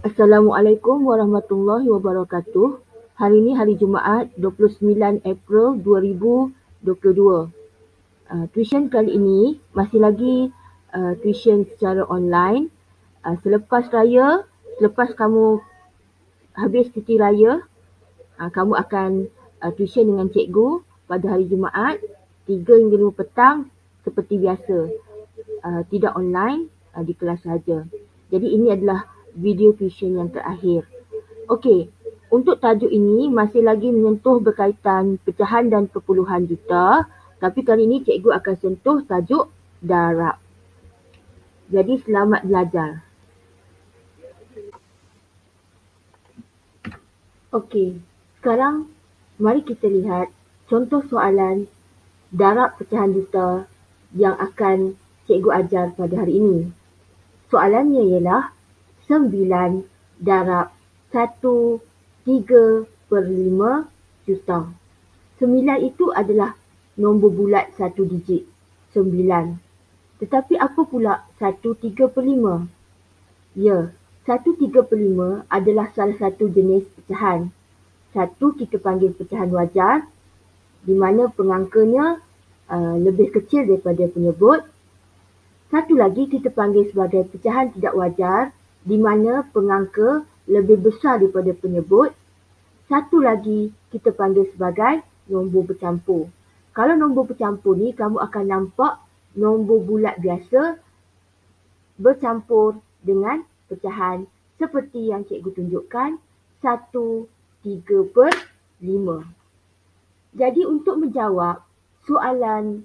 Assalamualaikum warahmatullahi wabarakatuh. Hari ini hari Jumaat 29 April 2022. Tuition kali ini masih lagi tuition secara online. Selepas kamu habis cuti raya, kamu akan tuition dengan cikgu pada hari Jumaat 3 hingga 5 petang seperti biasa. Tidak online, di kelas sahaja. Jadi ini adalah video tuition yang terakhir. Okey, untuk tajuk ini masih lagi menyentuh berkaitan pecahan dan perpuluhan juta, tapi kali ini cikgu akan sentuh tajuk darab. Jadi selamat belajar. Okey, sekarang mari kita lihat contoh soalan darab pecahan juta yang akan cikgu ajar pada hari ini. Soalannya ialah 9 darab 1/3/5 juta. 9 itu adalah nombor bulat satu digit, 9. Tetapi apa pula 1/3/5? Ya, 1/3/5 adalah salah satu jenis pecahan. Satu kita panggil pecahan wajar, di mana pengangkanya lebih kecil daripada penyebut. Satu lagi kita panggil sebagai pecahan tidak wajar, di mana pengangka lebih besar daripada penyebut. Satu lagi kita panggil sebagai nombor bercampur. Kalau nombor bercampur ni, kamu akan nampak nombor bulat biasa bercampur dengan pecahan seperti yang cikgu tunjukkan, 1/3/5. Jadi untuk menjawab soalan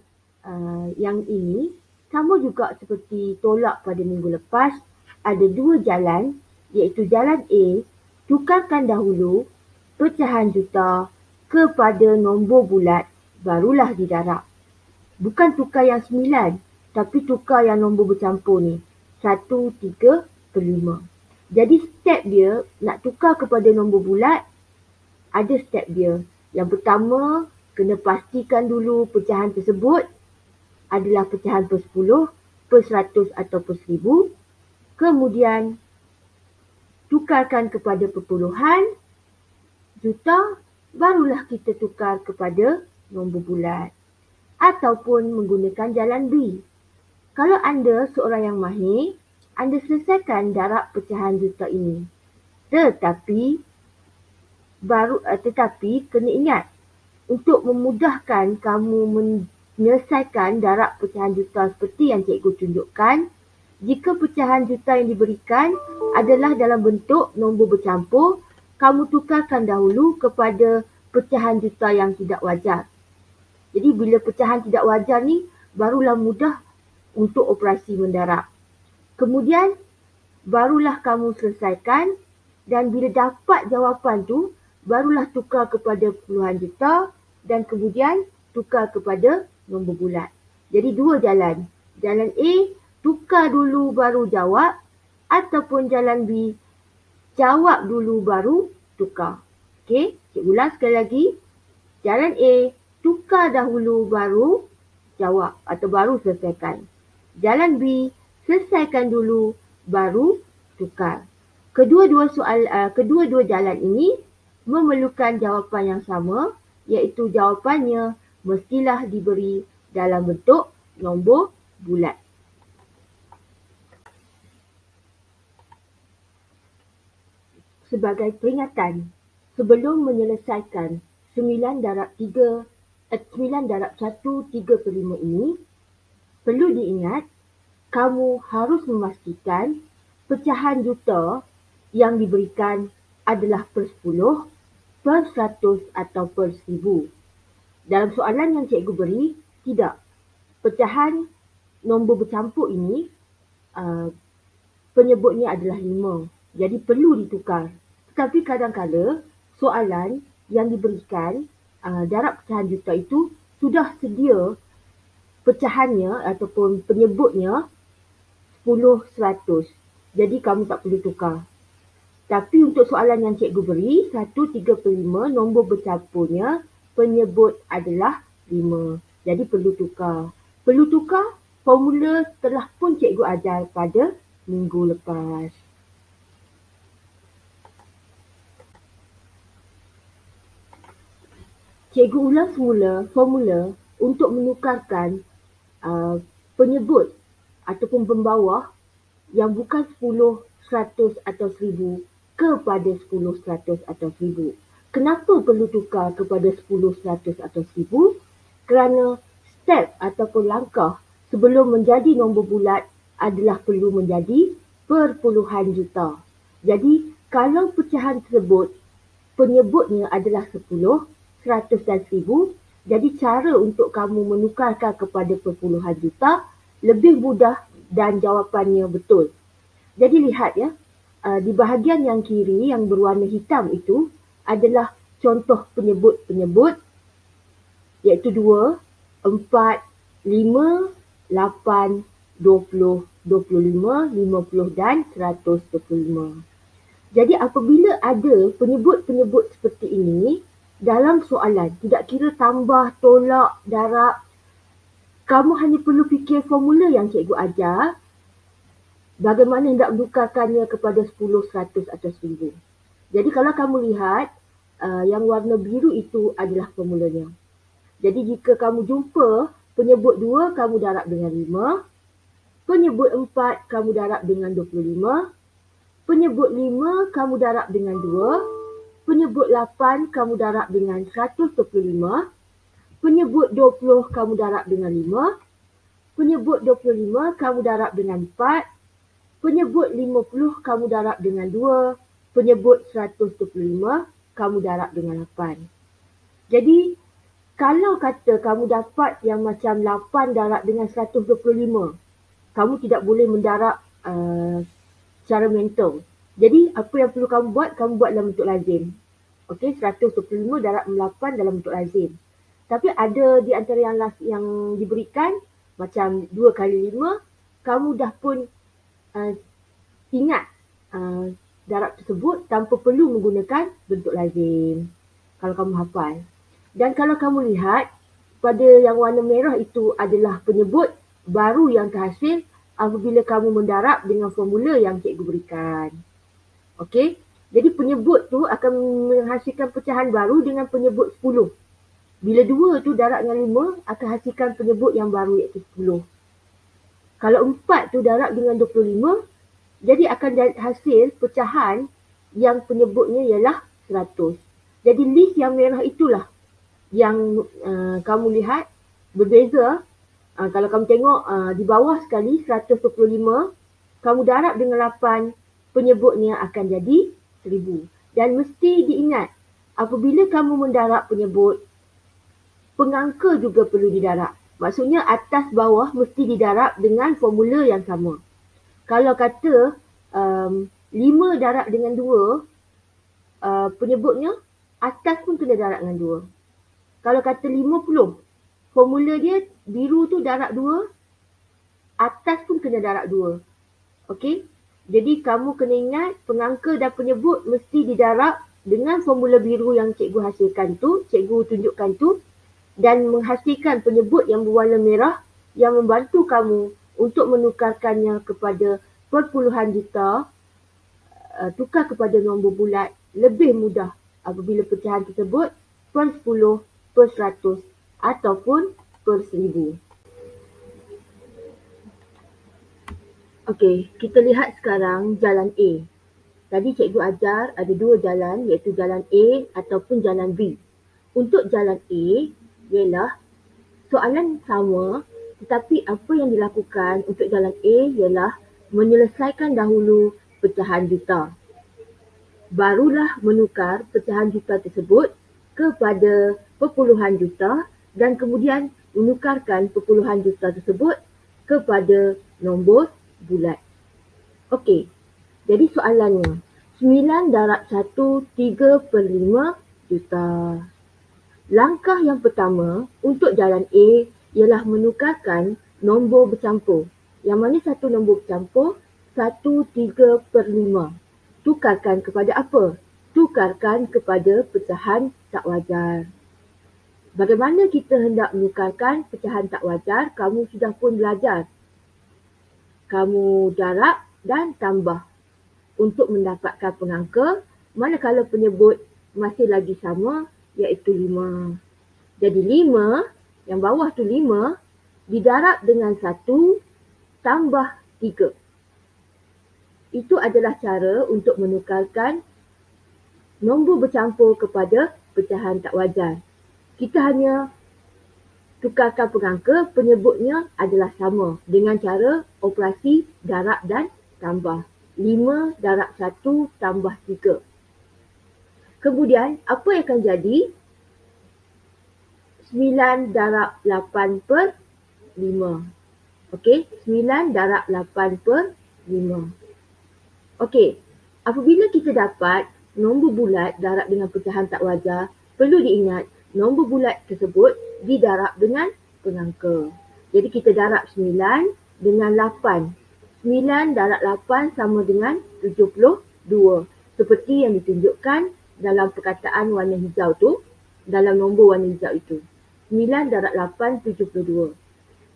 yang ini, sama juga seperti tolak pada minggu lepas, ada dua jalan, iaitu jalan A, tukarkan dahulu pecahan juta kepada nombor bulat, barulah didarab. Bukan tukar yang 9, tapi tukar yang nombor bercampur ni, 1/3/5. Jadi step dia nak tukar kepada nombor bulat, ada step dia. Yang pertama, kena pastikan dulu pecahan tersebut adalah pecahan per 10, per 100 atau per 1000. Kemudian, tukarkan kepada perpuluhan juta, barulah kita tukar kepada nombor bulat. Ataupun menggunakan jalan B. Kalau anda seorang yang mahir, anda selesaikan darab pecahan juta ini. Tetapi kena ingat, untuk memudahkan kamu menyelesaikan darab pecahan juta seperti yang cikgu tunjukkan, jika pecahan juta yang diberikan adalah dalam bentuk nombor bercampur, kamu tukarkan dahulu kepada pecahan juta yang tidak wajar. Jadi bila pecahan tidak wajar ni, barulah mudah untuk operasi mendarab. Kemudian, barulah kamu selesaikan, dan bila dapat jawapan tu, barulah tukar kepada puluhan juta dan kemudian tukar kepada nombor bulat. Jadi dua jalan. Jalan A, tukar dulu baru jawab, ataupun jalan B, jawab dulu baru tukar. Okey, cikgu ulang sekali lagi. Jalan A, tukar dahulu baru jawab atau baru selesaikan. Jalan B, selesaikan dulu baru tukar. Kedua-dua jalan ini memerlukan jawapan yang sama, iaitu jawapannya mestilah diberi dalam bentuk nombor bulat. Sebagai peringatan, sebelum menyelesaikan 9 darab 1/3/5 ini, perlu diingat, kamu harus memastikan pecahan juta yang diberikan adalah per 10, per 100 atau per 1000. Dalam soalan yang cikgu beri, tidak. Pecahan nombor bercampur ini, penyebutnya adalah 5. Jadi perlu ditukar. Tetapi kadang-kala soalan yang diberikan darab pecahan juta itu sudah sedia pecahannya ataupun penyebutnya 10, 100. Jadi kamu tak perlu tukar. Tapi untuk soalan yang cikgu beri, 1/3/5, nombor bercampurnya, penyebut adalah 5. Jadi perlu tukar. Perlu tukar, formula telah pun cikgu ajar pada minggu lepas. Cikgu ulang semula formula untuk menukarkan penyebut ataupun pembawah yang bukan 10, 100 atau 1000 kepada 10, 100 atau 1000. Kenapa perlu tukar kepada 10, 100 atau 1000? Kerana step ataupun langkah sebelum menjadi nombor bulat adalah perlu menjadi perpuluhan juta. Jadi, kalau pecahan tersebut penyebutnya adalah 10, 100 dan 1000, jadi cara untuk kamu menukarkan kepada perpuluhan juta lebih mudah dan jawapannya betul. Jadi lihat ya, di bahagian yang kiri yang berwarna hitam itu adalah contoh penyebut-penyebut iaitu 2, 4, 5, 8, 20, 25, 50 dan 125. Jadi apabila ada penyebut-penyebut seperti ini dalam soalan, tidak kira tambah, tolak, darab, kamu hanya perlu fikir formula yang cikgu ajar, bagaimana hendak menukarkannya kepada 10, 100 atau 1000. Jadi kalau kamu lihat, yang warna biru itu adalah formulanya. Jadi jika kamu jumpa penyebut 2, kamu darab dengan 5. Penyebut 4, kamu darab dengan 25. Penyebut 5, kamu darab dengan 2. Penyebut 8, kamu darab dengan 125. Penyebut 20, kamu darab dengan 5. Penyebut 25, kamu darab dengan 4. Penyebut 50, kamu darab dengan 2. Penyebut 125, kamu darab dengan 8. Jadi, kalau kata kamu dapat yang macam 8 darab dengan 125, kamu tidak boleh mendarab secara mental. Jadi, apa yang perlu kamu buat dalam bentuk lazim. Okey, 125 darab 8 dalam bentuk lazim. Tapi ada di antara yang diberikan, macam 2 kali 5, kamu dah pun ingat darab tersebut tanpa perlu menggunakan bentuk lazim. Kalau kamu hafal. Dan kalau kamu lihat, pada yang warna merah itu adalah penyebut baru yang terhasil apabila kamu mendarab dengan formula yang cikgu berikan. Okey? Jadi penyebut tu akan menghasilkan pecahan baru dengan penyebut 10. Bila 2 tu darab dengan 5 akan hasilkan penyebut yang baru iaitu 10. Kalau 4 tu darab dengan 25, jadi akan hasil pecahan yang penyebutnya ialah 100. Jadi list yang merah itulah yang kamu lihat berbeza. Kalau kamu tengok di bawah sekali 125, kamu darab dengan 8, penyebutnya akan jadi 1000. Dan mesti diingat, apabila kamu mendarab penyebut, pengangka juga perlu didarab. Maksudnya atas bawah mesti didarab dengan formula yang sama. Kalau kata 5 darab dengan 2, penyebutnya atas pun kena darab dengan 2. Kalau kata 50, formula dia biru tu darab 2, atas pun kena darab 2. Okey? Jadi kamu kena ingat pengangka dan penyebut mesti didarab dengan formula biru yang cikgu hasilkan tu, cikgu tunjukkan tu, dan menghasilkan penyebut yang berwarna merah yang membantu kamu untuk menukarkannya kepada perpuluhan juta, tukar kepada nombor bulat lebih mudah apabila pecahan tersebut per 10, per 100 ataupun per 1000. Okey, kita lihat sekarang jalan A. Tadi cikgu ajar ada 2 jalan iaitu jalan A ataupun jalan B. Untuk jalan A ialah soalan sama tetapi apa yang dilakukan untuk jalan A ialah menyelesaikan dahulu pecahan juta. Barulah menukar pecahan juta tersebut kepada perpuluhan juta dan kemudian menukarkan perpuluhan juta tersebut kepada nombor bulat. Okey, jadi soalannya 9 darab 1, 3/5 juta. Langkah yang pertama untuk jalan A ialah menukarkan nombor bercampur. Yang mana satu nombor bercampur? 1, 3/5. Tukarkan kepada apa? Tukarkan kepada pecahan tak wajar. Bagaimana kita hendak menukarkan pecahan tak wajar? Kamu sudah pun belajar. Kamu darab dan tambah untuk mendapatkan pengangka, manakala penyebut masih lagi sama iaitu 5. Jadi 5, yang bawah tu 5, didarab dengan 1 tambah 3. Itu adalah cara untuk menukarkan nombor bercampur kepada pecahan tak wajar. Kita hanya tukarkan pengangka, penyebutnya adalah sama dengan cara operasi darab dan tambah. 5 darab 1 tambah 3. Kemudian, apa yang akan jadi? 9 darab 8 per 5. Okey, 9 darab 8 per 5. Okey, apabila kita dapat nombor bulat darab dengan pecahan tak wajar, perlu diingat nombor bulat tersebut didarab dengan pengangka. Jadi kita darab 9 dengan 8. 9 darab 8 sama dengan 72. Seperti yang ditunjukkan dalam perkataan warna hijau tu, dalam nombor warna hijau itu. 9 darab 8, 72.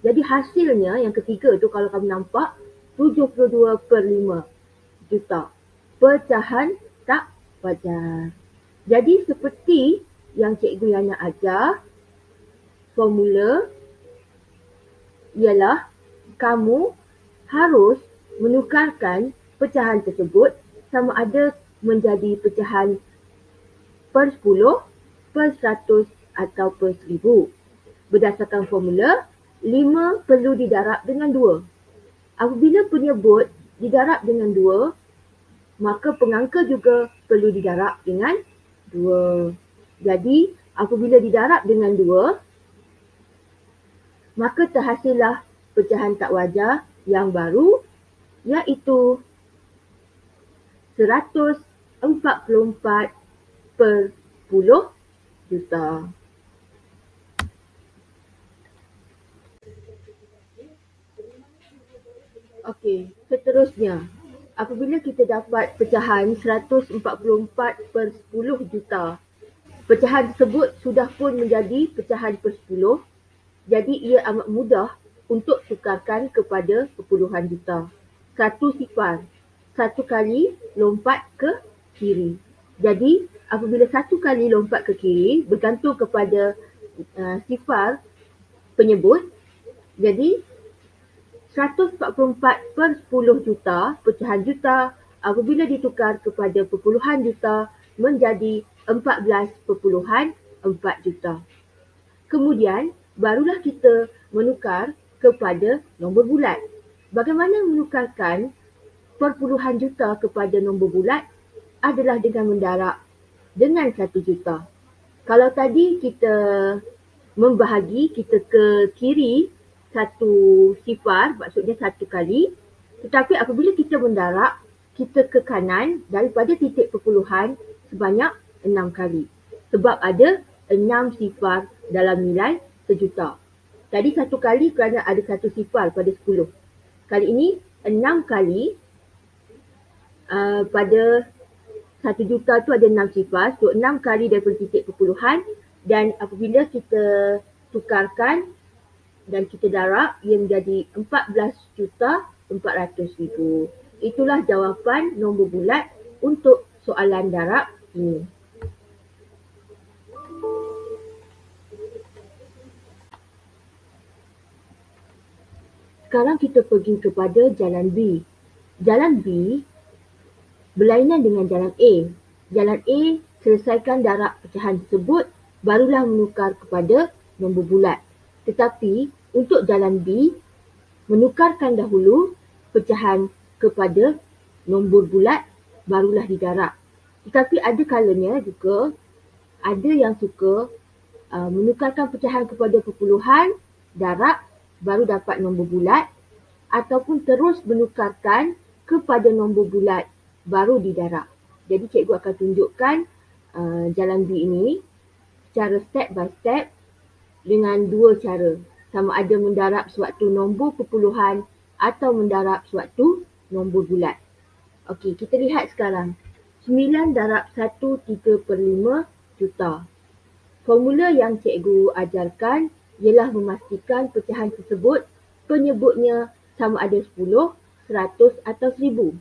Jadi hasilnya yang ketiga tu kalau kamu nampak 72 per 5 juta. Pecahan tak wajar. Jadi seperti yang Cikgu Yana ajar, formula ialah kamu harus menukarkan pecahan tersebut sama ada menjadi pecahan per 10, per 100 atau per 1000. Berdasarkan formula, 5 perlu didarab dengan 2. Apabila penyebut didarab dengan 2, maka pengangka juga perlu didarab dengan 2. Jadi, apabila didarab dengan 2, maka terhasillah pecahan tak wajar yang baru, iaitu 144 per 10 juta. Okey, seterusnya. Apabila kita dapat pecahan 144 per 10 juta, pecahan tersebut sudah pun menjadi pecahan per 10, jadi ia amat mudah untuk tukarkan kepada perpuluhan juta. Satu sifar, satu kali lompat ke kiri. Jadi apabila satu kali lompat ke kiri bergantung kepada sifar penyebut, jadi 144 per 10 juta, pecahan juta, apabila ditukar kepada perpuluhan juta menjadi 14.4 juta. Kemudian, barulah kita menukar kepada nombor bulat. Bagaimana menukarkan perpuluhan juta kepada nombor bulat adalah dengan mendarab dengan 1 juta. Kalau tadi kita membahagi, kita ke kiri satu sifar, maksudnya satu kali. Tetapi apabila kita mendarab, kita ke kanan daripada titik perpuluhan sebanyak 6 kali. Sebab ada 6 sifar dalam nilai sejuta. Tadi satu kali kerana ada satu sifar pada 10. Kali ini 6 kali pada 1 juta tu ada 6 sifar. So 6 kali daripada titik perpuluhan, dan apabila kita tukarkan dan kita darab, ia menjadi 14.400.000. Itulah jawapan nombor bulat untuk soalan darab ini. Sekarang kita pergi kepada jalan B. Jalan B berlainan dengan jalan A. Jalan A, selesaikan darab pecahan tersebut, barulah menukar kepada nombor bulat. Tetapi untuk jalan B, menukarkan dahulu pecahan kepada nombor bulat, barulah didarab. Tetapi ada kalanya juga, ada yang suka menukarkan pecahan kepada perpuluhan, darab, baru dapat nombor bulat, ataupun terus menukarkan kepada nombor bulat, baru didarab. Jadi cikgu akan tunjukkan jalan B ini secara step by step dengan dua cara. Sama ada mendarab suatu nombor perpuluhan atau mendarab suatu nombor bulat. Okey, kita lihat sekarang. 9 darab 1, 3/5 juta. Formula yang cikgu ajarkan ialah memastikan pecahan tersebut penyebutnya sama ada 10, 100 atau 1000.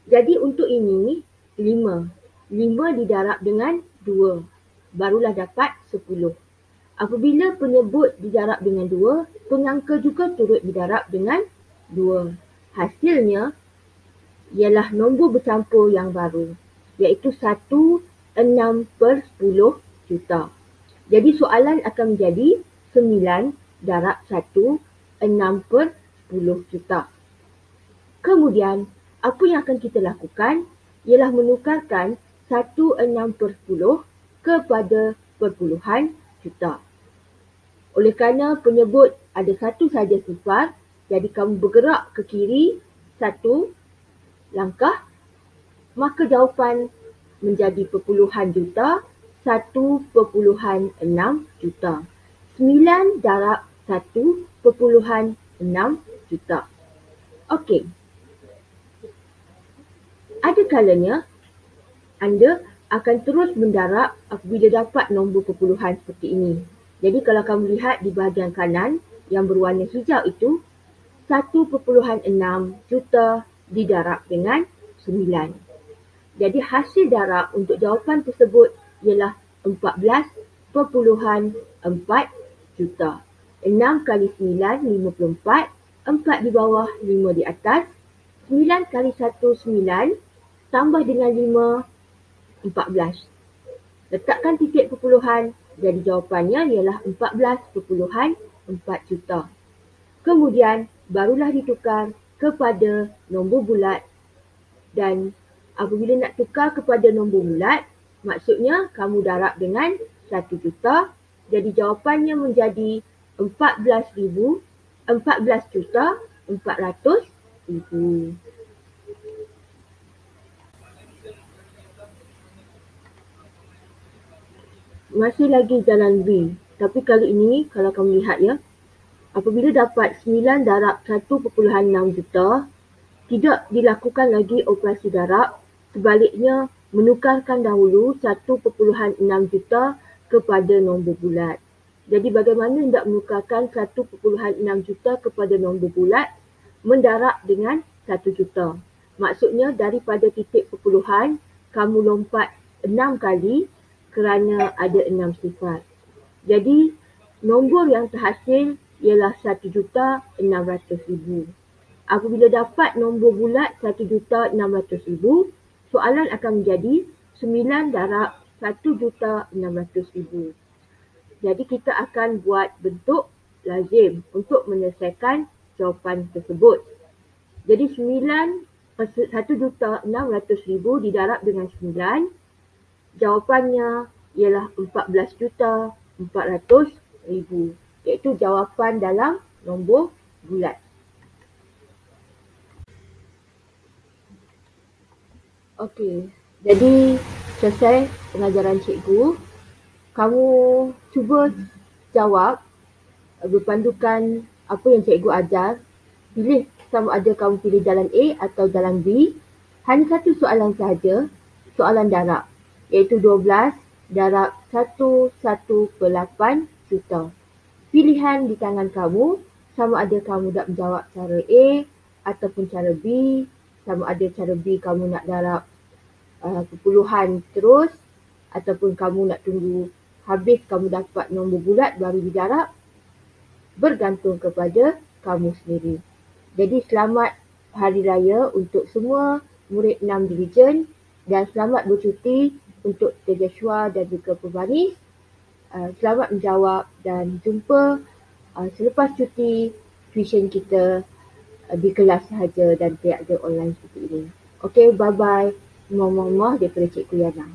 Jadi untuk ini 5. 5 didarab dengan 2. barulah dapat 10. Apabila penyebut didarab dengan 2, pengangka juga turut didarab dengan 2. Hasilnya ialah nombor bercampur yang baru, iaitu 1, 6 per 10 juta. Jadi soalan akan menjadi 9 darab 1, 6 per 10 juta. Kemudian, apa yang akan kita lakukan ialah menukarkan 1/6 per 10 kepada perpuluhan juta. Oleh kerana penyebut ada satu saja sifar, jadi kamu bergerak ke kiri satu langkah, maka jawapan menjadi perpuluhan juta, 1/6 juta. 9 darab 1/6 juta. Okey. Ada kalanya anda akan terus mendarab apabila dapat nombor perpuluhan seperti ini. Jadi kalau kamu lihat di bahagian kanan yang berwarna hijau itu, 1/6 juta didarab dengan 9. Jadi hasil darab untuk jawapan tersebut ialah 14.4 juta. 6 kali 9, 54. 4 di bawah, 5 di atas. 9 kali 1, 9. Tambah dengan 5, 14. Letakkan titik perpuluhan, jadi jawapannya ialah 14.4 juta. Kemudian, barulah ditukar kepada nombor bulat. Dan apabila nak tukar kepada nombor bulat, maksudnya kamu darab dengan 1 juta. Jadi jawapannya menjadi 14.400.000. Masih lagi jalan B. Tapi kali ini kalau kamu lihat ya, apabila dapat 9 darab 1/6 juta, tidak dilakukan lagi operasi darab. Sebaliknya, menukarkan dahulu 1/6 juta kepada nombor bulat. Jadi bagaimana hendak menukarkan 1/6 juta kepada nombor bulat? Mendarab dengan 1 juta. Maksudnya daripada titik perpuluhan, kamu lompat 6 kali kerana ada 6 sifar. Jadi, nombor yang terhasil ialah 1.600.000. Apabila dapat nombor bulat 1.600.000, soalan akan menjadi 9 darab 1.600.000. Jadi kita akan buat bentuk lazim untuk menyelesaikan jawapan tersebut. Jadi 1.600.000 didarab dengan 9. Jawapannya ialah 14.400.000, iaitu jawapan dalam nombor bulat. Okey, jadi selesai pengajaran cikgu. Kamu cuba jawab berpandukan apa yang cikgu ajar. Pilih sama ada kamu pilih jalan A atau jalan B. Hanya satu soalan sahaja, soalan darab, iaitu 12 darab 1/8 juta. Pilihan di tangan kamu, sama ada kamu nak menjawab cara A ataupun cara B. Sama ada cara B kamu nak darab perpuluhan terus, ataupun kamu nak tunggu habis kamu dapat nombor bulat baru didarab. Bergantung kepada kamu sendiri. Jadi selamat Hari Raya untuk semua murid 6 Division dan selamat bercuti untuk Joshua dan juga Pembaris. Selamat menjawab dan jumpa selepas cuti tuition kita di kelas sahaja dan tiada online seperti ini. Okey, bye-bye. Mohon maaf daripada Cikgu Yana.